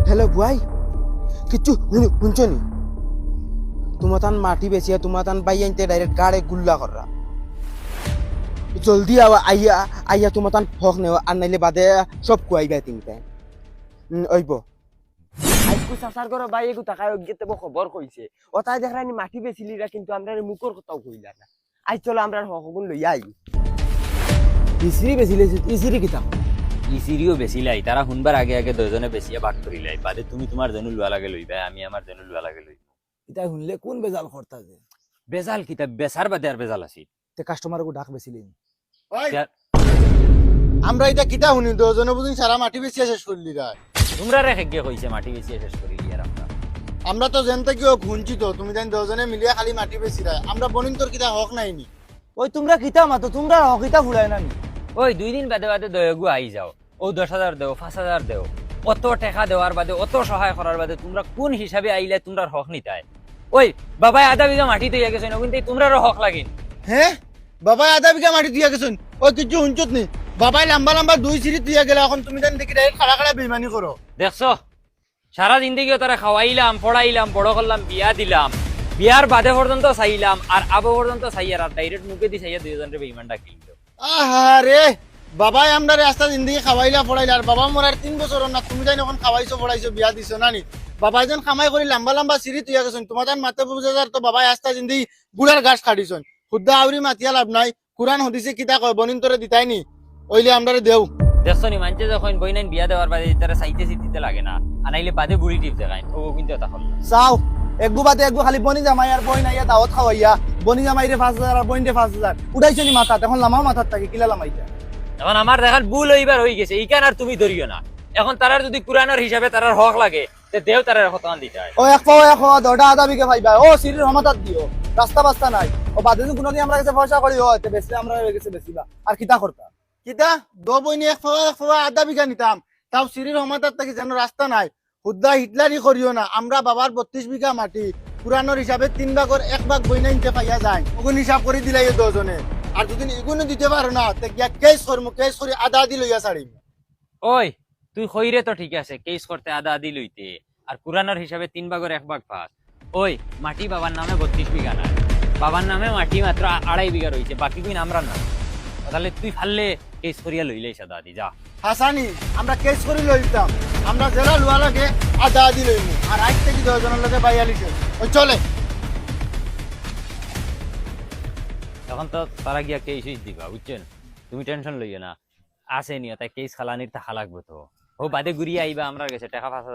Hello ভাই কিচ্ছু শুনছো নি? তোমার তান মাটি বেচিয়া তোমার তান বাই আনতে ডাইরেক্ট গাড়ে গুল্লা করা। জলদি আইয়া আইয়া তোমার তান হক নেও, আর নাইলে বাদে সব কুয়াইবা তিনটা ওইব। আজকু চাচার ঘর বাই এগু টাকায় গেতে খবর কইছে ও তাই দেখানি মাটি বেচিলিরা, কিন্তু আমরা মুখর কথাও কইলা না। আজ চলো আমরা হকগুন লইয়া আই। ইসিরি বেচিলে ইসিরি কিতা ইসিরিও বেশি লাই, তারা শুনবার আগে আগে দুজনে বেশিয়া ভাগ করি লাই, বাদে তুমি তোমার জেনু লুয়া লাগে লইবা, আমি আমার জেনু লুয়া লাগে লইব। এটা শুনলে কোন বেজাল করতা যে বেজাল কিতা বেচার বাদে আর বেজাল আছে। তে কাস্টমারকে ডাক বেছিলেন। আমরা এটা কিতা শুনি দুজনে বুঝুন সারা মাটি বেশি শেষ করলি রা। তোমরা রেখে গিয়ে কইছে মাটি বেশি শেষ করি আর আমরা আমরা তো যেন থেকেও ঘুনছি তো, তুমি জানি দুজনে মিলিয়া খালি মাটি বেশি রা, আমরা বনিন তোর কিতা হক নাইনি। ওই তোমরা কিতা মাতো, তোমরা হকিতা ফুলাই না নি? ওই 2 দিন বাদে বাদে দয়গু আই যাও, ও 10,000 দেও 5,000 দেও, অত টাকা দেওয়ার বাদে অত সহায় করার বাদে তোমরা কোন হিসাবে আইলে তোমরা হক নিতাই? ওই বাবাই আধা বিঘা মাটি তৈয়া গেছে না, কিন্তু তোমরারও হক লাগিন। হ্যাঁ বাবা আধা বিঘা মাটি দিয়া গেছেন, ওই কিছু শুনছত নি? বাবাই লম্বা লম্বা 2 সিঁড়ি দিয়া গেলে, এখন তুমি জানি দেখি খাড়া খাড়া বেইমানি করো। দেখছো সারা জিন্দগিও তারা খাওয়াইলাম পড়াইলাম বড় করলাম বিয়া দিলাম, বিয়ার বাদে পর্যন্ত চাইলাম আর আবো পর্যন্ত চাইয়ার আর ডাইরেক্ট মুখে দি চাইয়া দুইজনের বেইমানটা কিনলো। আহারে বাবাই আমরা রাস্তা জিন্দগি খাওয়াইলা পড়াইলা, আর বাবা মরার 3 বছর না, তুমি জানি এখন খাওয়াইছো পড়াইছো বিয়া দিছো না নি? বাবাই যেন কামাই করে লম্বা লম্বা সিঁড়ি তুইয়া গেছেন, তোমার যেন মাতে বুঝার তো বাবাই আস্তা জিন্দগি গুড়ার গাছ খাড়িছন। খুদ্দা আউরি মাতিয়া লাভ নাই, কুরআন হদিছে কিতা কয় বনিন তোরে দিতাই নি, ওইলে আমরা দেও। দেখছো নি মানছে যখন বইনাইন বিয়া দেওয়ার বাদে তারা চাইতে চিতিতে লাগে না, আনাইলে বাদে বুড়ি টিপ দেখায়, ও কিন্তু এটা হল না। চাও একগু বাদে একগু খালি বনি জামাই আর বই নাইয়া দাওয়াত খাওয়াইয়া, বনি জামাই রে 5,000 আর বইন রে 5,000 উঠাইছো নি মাথা, এখন লামাও মাথার থাকে কিলা লামাইতা। এখন আমার দেখার ভুল হইবার হয়ে গেছে, ইকান আর তুমি ধরিও না। এখন তারার যদি কুরআনের হিসাবে তারার হক লাগে তে দেও, তারার কতন দিতে হয়। ও এক পাও এক দড়া আধা বিঘা পাইবা, ও সিঁড়ির হমাতাত দিও, রাস্তা বাস্তা নাই। ও বাদে যদি কোনোদিন আমরা কাছে পয়সা করি হয় তে বেশি আমরা গেছে বেশিবা আর কিতা করতা। কিতা দো বইনি এক ফাওয়া আধা বিঘা নিতাম, তাও সিঁড়ির সমাতার থেকে যেন রাস্তা নাই। হুদ্দা হিটলারি করিও না, আমরা বাবার 32 বিঘা মাটি পুরানোর হিসাবে 3 ভাগের 1 ভাগ বইনা নিতে পাইয়া যায়, ওগুন হিসাব করে দিলাই দুজনে। আর যদি এগুলো দিতে পারো না তে গিয়া কেস করমু, কেস করে আধা আধি লইয়া ছাড়িম। ওই তুই কইরে তো ঠিক আছে, কেস করতে আদা আদি লইতে, আর কুরআনের হিসাবে 3 ভাগের 1 ভাগ পাস। ওই মাটি বাবার নামে 32 বিঘা না, বাবার নামে মাটি মাত্র 2.5 বিঘা রইছে, বাকি কইন আমরা না। তাহলে তুই ফাললে কেস করিয়া লইলেই সাদা আদি যা। হাসানি আমরা কেস করে লইতাম, আমরা জেলা লওয়া লাগে আধা আধি লইমু, আর আজ থেকে দুজনের লগে বাইয়ালিছে ওই চলে। তখন তো তারা গিয়া কেস দিবা, বুঝছেন? তুমি টেনশন লইও না, আসে নিও, তাই কেস খালানির টাকা লাগবে তো, ও বাদে ঘুরিয়ে আইবা আমরা গেছে টাকা 5,000